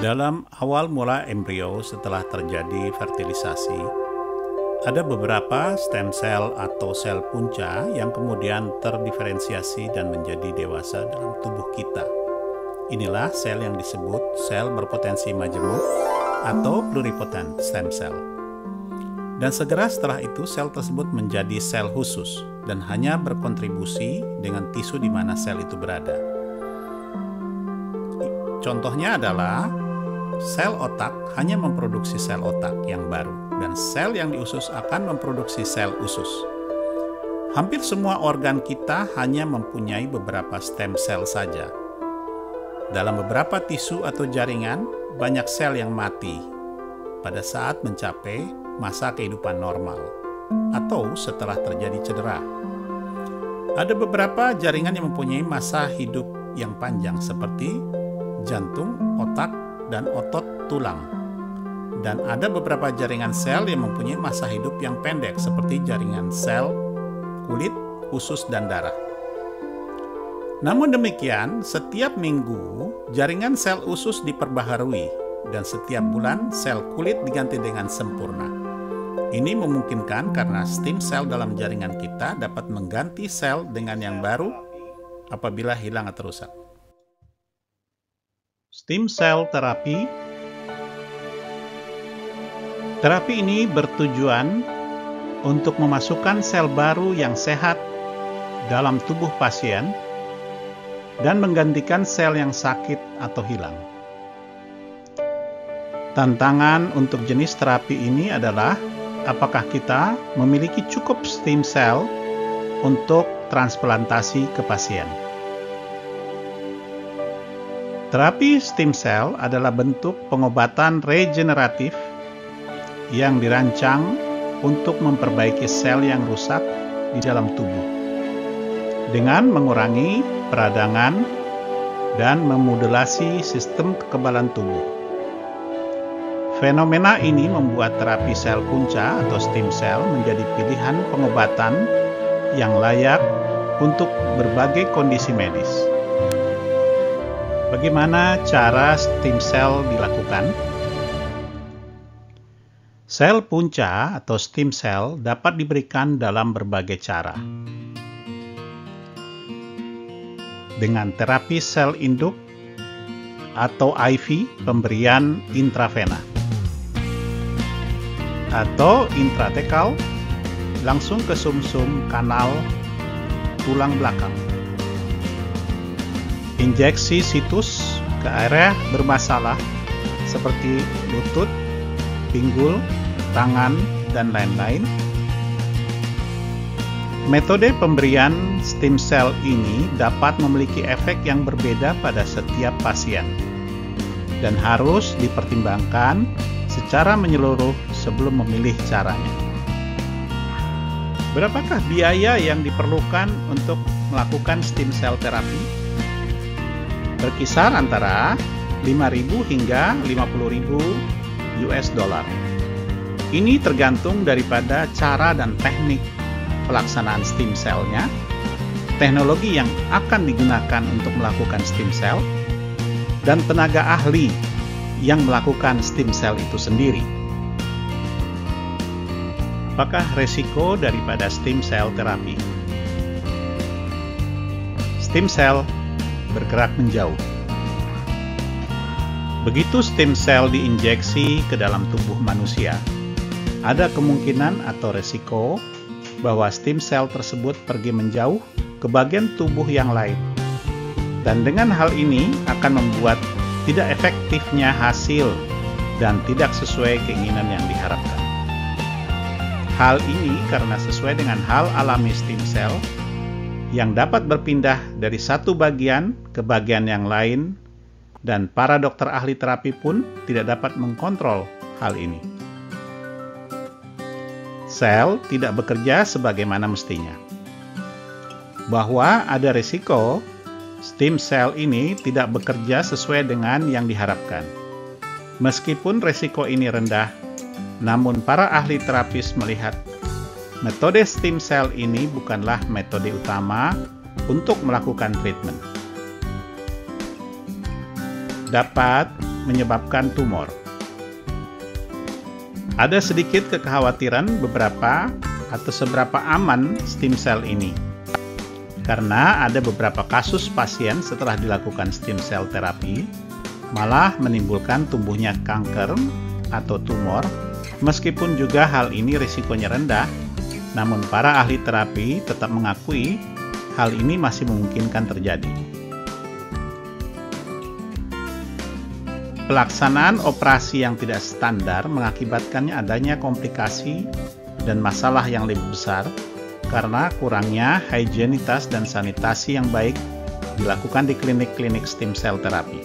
Dalam awal mula embrio setelah terjadi fertilisasi, ada beberapa stem cell atau sel punca yang kemudian terdiferensiasi dan menjadi dewasa dalam tubuh kita. Inilah sel yang disebut sel berpotensi majemuk atau pluripotent stem cell. Dan segera setelah itu sel tersebut menjadi sel khusus dan hanya berkontribusi dengan tisu di mana sel itu berada. Contohnya adalah sel otak hanya memproduksi sel otak yang baru dan sel yang di usus akan memproduksi sel usus. Hampir semua organ kita hanya mempunyai beberapa stem cell saja. Dalam beberapa tisu atau jaringan, banyak sel yang mati pada saat mencapai masa kehidupan normal atau setelah terjadi cedera. Ada beberapa jaringan yang mempunyai masa hidup yang panjang seperti jantung, otak, dan otot tulang. Dan ada beberapa jaringan sel yang mempunyai masa hidup yang pendek seperti jaringan sel, kulit, usus, dan darah. Namun demikian, setiap minggu jaringan sel usus diperbaharui dan setiap bulan sel kulit diganti dengan sempurna. Ini memungkinkan karena stem cell dalam jaringan kita dapat mengganti sel dengan yang baru apabila hilang atau rusak. Stem cell terapi. Terapi ini bertujuan untuk memasukkan sel baru yang sehat dalam tubuh pasien dan menggantikan sel yang sakit atau hilang. Tantangan untuk jenis terapi ini adalah apakah kita memiliki cukup stem cell untuk transplantasi ke pasien. Terapi stem cell adalah bentuk pengobatan regeneratif yang dirancang untuk memperbaiki sel yang rusak di dalam tubuh dengan mengurangi peradangan dan memodulasi sistem kekebalan tubuh. Fenomena ini membuat terapi sel punca atau stem cell menjadi pilihan pengobatan yang layak untuk berbagai kondisi medis. Bagaimana cara stem cell dilakukan? Sel punca atau stem cell dapat diberikan dalam berbagai cara. Dengan terapi sel induk atau IV pemberian intravena atau intratekal langsung ke sumsum kanal tulang belakang. Injeksi situs ke area bermasalah seperti lutut, pinggul, tangan, dan lain-lain. Metode pemberian stem cell ini dapat memiliki efek yang berbeda pada setiap pasien dan harus dipertimbangkan secara menyeluruh sebelum memilih caranya. Berapakah biaya yang diperlukan untuk melakukan stem cell terapi? Berkisar antara 5.000 hingga 50.000 US dollar. Ini tergantung daripada cara dan teknik pelaksanaan stem cell-nya, teknologi yang akan digunakan untuk melakukan stem cell, dan tenaga ahli yang melakukan stem cell itu sendiri. Apakah resiko daripada stem cell terapi? Stem cell bergerak menjauh. Begitu stem cell diinjeksi ke dalam tubuh manusia, ada kemungkinan atau resiko bahwa stem cell tersebut pergi menjauh ke bagian tubuh yang lain. Dan dengan hal ini akan membuat tidak efektifnya hasil dan tidak sesuai keinginan yang diharapkan. Hal ini karena sesuai dengan hal alami stem cell yang dapat berpindah dari satu bagian ke bagian yang lain, dan para dokter ahli terapi pun tidak dapat mengkontrol hal ini. Sel tidak bekerja sebagaimana mestinya. Bahwa ada risiko stem cell ini tidak bekerja sesuai dengan yang diharapkan. Meskipun risiko ini rendah, namun para ahli terapis melihat metode stem cell ini bukanlah metode utama untuk melakukan treatment. Dapat menyebabkan tumor. Ada sedikit kekhawatiran seberapa aman stem cell ini. Karena ada beberapa kasus pasien setelah dilakukan stem cell terapi malah menimbulkan tumbuhnya kanker atau tumor. Meskipun juga hal ini risikonya rendah, namun para ahli terapi tetap mengakui hal ini masih memungkinkan terjadi. Pelaksanaan operasi yang tidak standar mengakibatkannya adanya komplikasi dan masalah yang lebih besar karena kurangnya higienitas dan sanitasi yang baik dilakukan di klinik-klinik stem cell terapi.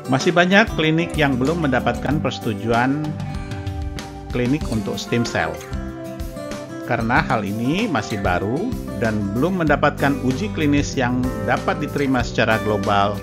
Masih banyak klinik yang belum mendapatkan persetujuan klinik untuk stem cell. Karena hal ini masih baru dan belum mendapatkan uji klinis yang dapat diterima secara global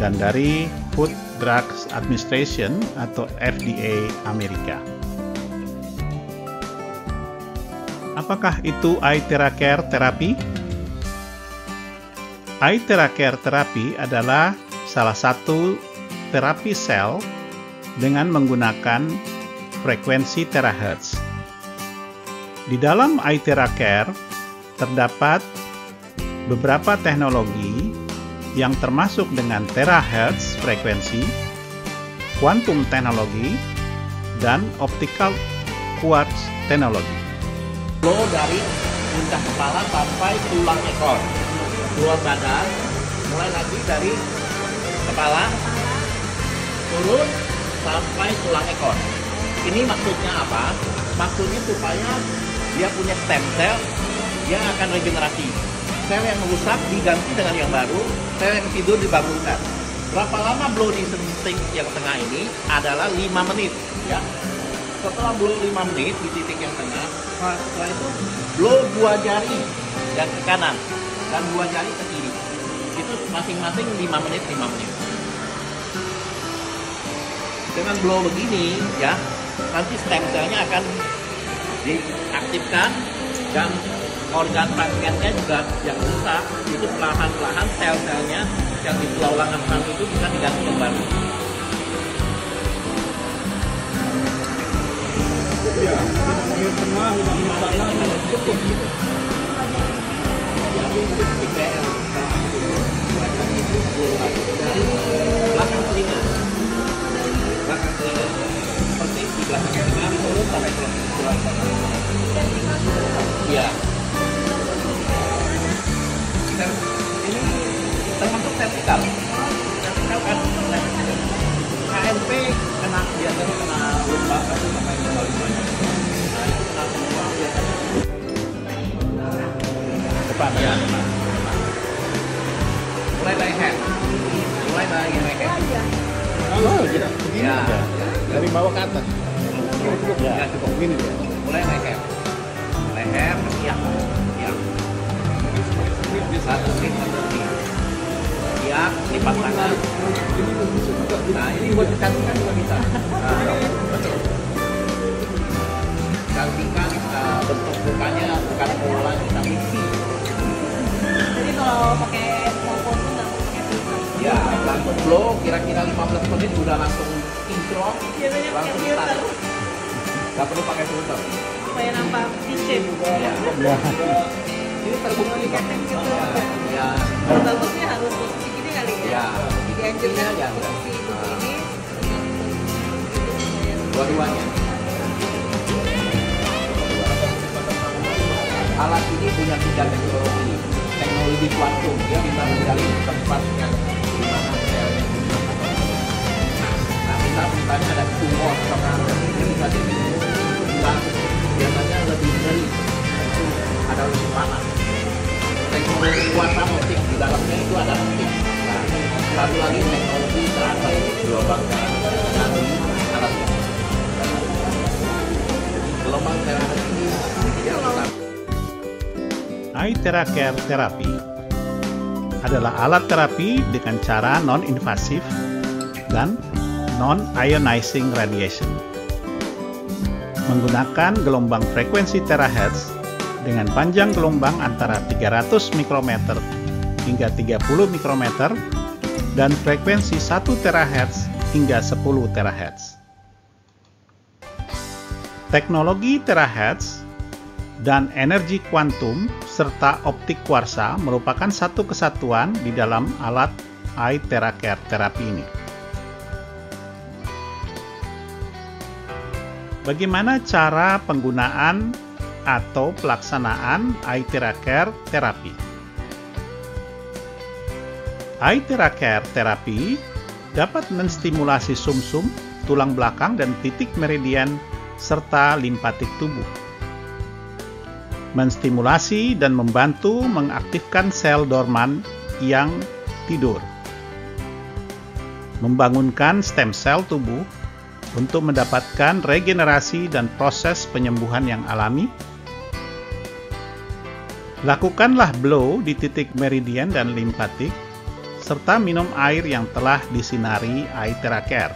dan dari Food Drugs Administration atau FDA Amerika. Apakah itu iTheraCare terapi? iTheraCare terapi adalah salah satu terapi sel dengan menggunakan frekuensi terahertz. Di dalam iTheraCare terdapat beberapa teknologi yang termasuk dengan terahertz frekuensi, quantum teknologi, dan optical quartz teknologi. Flow dari puncak kepala sampai tulang ekor, luar badan, mulai lagi dari kepala turun sampai tulang ekor. Ini maksudnya apa? Maksudnya supaya dia punya stem cell yang akan regenerasi. Sel yang merusak diganti dengan yang baru, sel yang tidur dibangunkan. Berapa lama blow di titik yang tengah ini? Adalah 5 menit. Ya. Setelah blow 5 menit di titik yang tengah, setelah itu blow 2 jari yang ke kanan dan 2 jari ke kiri. Itu masing-masing 5 menit, 5 menit. Dengan blow begini, ya, nanti stem cell-nya akan diaktifkan dan organ pankreasnya juga yang rusak itu perlahan-lahan sel-selnya yang di pulau lengan itu bisa diganti yang baru. Ya, di tengah cukup gitu. Jadi IPL dari belakang telinga, seperti di belakang telinga turun sampai tulang sana. Ya. Ini termasuk vertikal. Vertikal kan KNP kena biasanya kena lubang atau sampai lubang. Nah, itu kena semua biasanya. Depan ya. Mulai leher. Mulai dari leher. Oh, gitu. Ya. Dari bawah ke atas. Ya, cukup gini ya. Mulai leher. Leher, ya. Satu klik berhenti. Ya, lipat tangan. Nah, ini buat dicantumkan juga bisa. Betul. Cantikan bentuk mukanya bukan bola tapi V. Jadi kalau pakai telepon tuh nggak pakai filter. Ya, langsung blow kira-kira 15 menit udah langsung kinclong. Biasanya pakai filter. Nggak perlu pakai filter. Supaya nampak V-shape. Ya. Ini terbukti kan? Ya. Bagusnya harus posisi gini kali ya. Ya. Dianjurkan Ya. posisi begini. Dua-duanya. Alat ini punya 3 teknologi. Teknologi kuantum, dia bisa mencari tempat yang di mana selnya. Nah, kita misalnya ada tumor atau kanker, dia bisa dibilang biasanya lebih ngeri, ada lebih panas. Teknologi kuantum optik di dalamnya itu ada optik. Nah, satu lagi teknologi terakhir gelombang nanti alatnya. Gelombang terakhir ini dia bisa. iTheraCare terapi adalah alat terapi dengan cara non-invasif dan non-ionizing radiation. Menggunakan gelombang frekuensi terahertz dengan panjang gelombang antara 300 mikrometer hingga 30 mikrometer dan frekuensi 1 THz hingga 10 THz. Teknologi terahertz dan energi kuantum serta optik kuarsa merupakan satu kesatuan di dalam alat eye tracker terapi ini. Bagaimana cara penggunaan atau pelaksanaan eye tracker terapi? Eye tracker terapi dapat menstimulasi sumsum, tulang belakang, dan titik meridian serta limpatik tubuh. Menstimulasi dan membantu mengaktifkan sel dorman yang tidur. Membangunkan stem sel tubuh untuk mendapatkan regenerasi dan proses penyembuhan yang alami. Lakukanlah blow di titik meridian dan limpatik, serta minum air yang telah disinari eye tracker.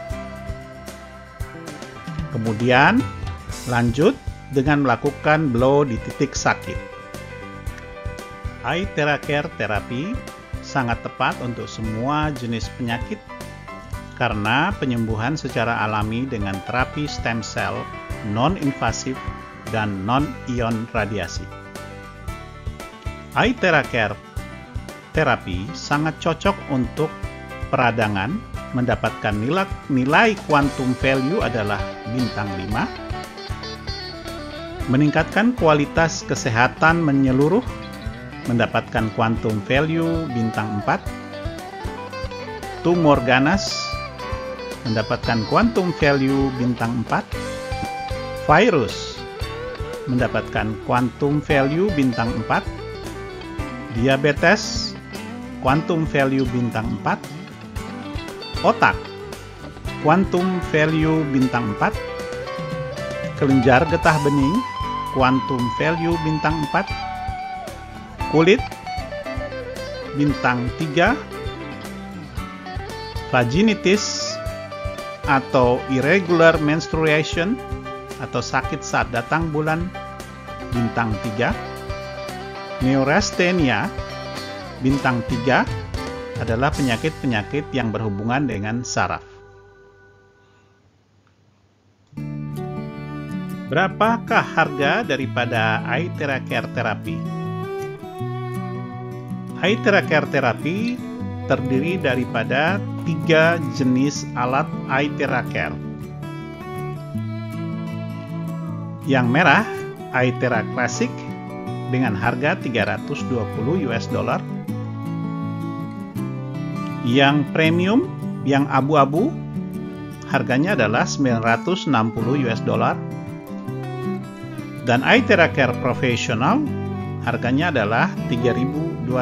Kemudian, lanjut dengan melakukan blow di titik sakit. Eye tracker terapi sangat tepat untuk semua jenis penyakit karena penyembuhan secara alami dengan terapi stem cell non-invasif dan non-ion radiasi. Eye tracker terapi sangat cocok untuk peradangan, mendapatkan nilai quantum value adalah bintang 5, meningkatkan kualitas kesehatan menyeluruh, mendapatkan quantum value bintang 4, tumor ganas, mendapatkan quantum value bintang 4, virus, mendapatkan quantum value bintang 4, diabetes, quantum value bintang 4, otak, quantum value bintang 4, kelenjar getah bening, quantum value bintang 4, kulit, bintang 3, vaginitis atau irregular menstruation atau sakit saat datang bulan, bintang 3, neurasthenia, bintang 3 adalah penyakit-penyakit yang berhubungan dengan saraf. Berapakah harga daripada eye tracker terapi? Eye tracker terapi terdiri daripada 3 jenis alat eye tracker. Yang merah, eye tracker classic dengan harga $320. Yang premium, yang abu-abu, harganya adalah $960. Dan eye tracker profesional, harganya adalah $3.200.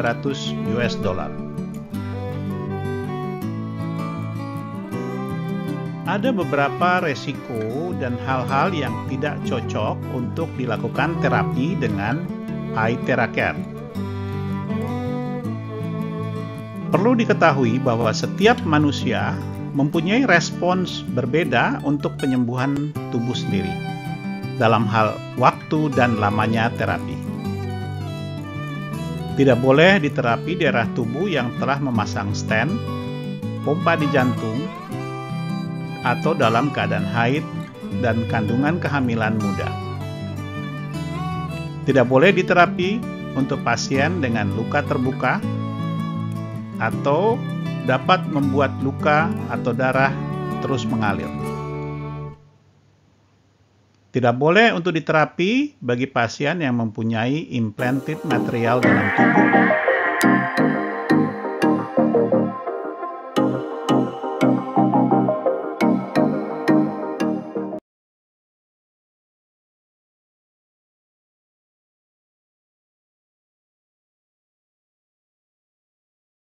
Ada beberapa resiko dan hal-hal yang tidak cocok untuk dilakukan terapi dengan eye tracker. Perlu diketahui bahwa setiap manusia mempunyai respons berbeda untuk penyembuhan tubuh sendiri dalam hal waktu dan lamanya terapi. Tidak boleh diterapi daerah tubuh yang telah memasang stent, pompa di jantung, atau dalam keadaan haid dan kandungan kehamilan muda. Tidak boleh diterapi untuk pasien dengan luka terbuka atau dapat membuat luka atau darah terus mengalir. Tidak boleh untuk diterapi bagi pasien yang mempunyai implanted material dalam tubuh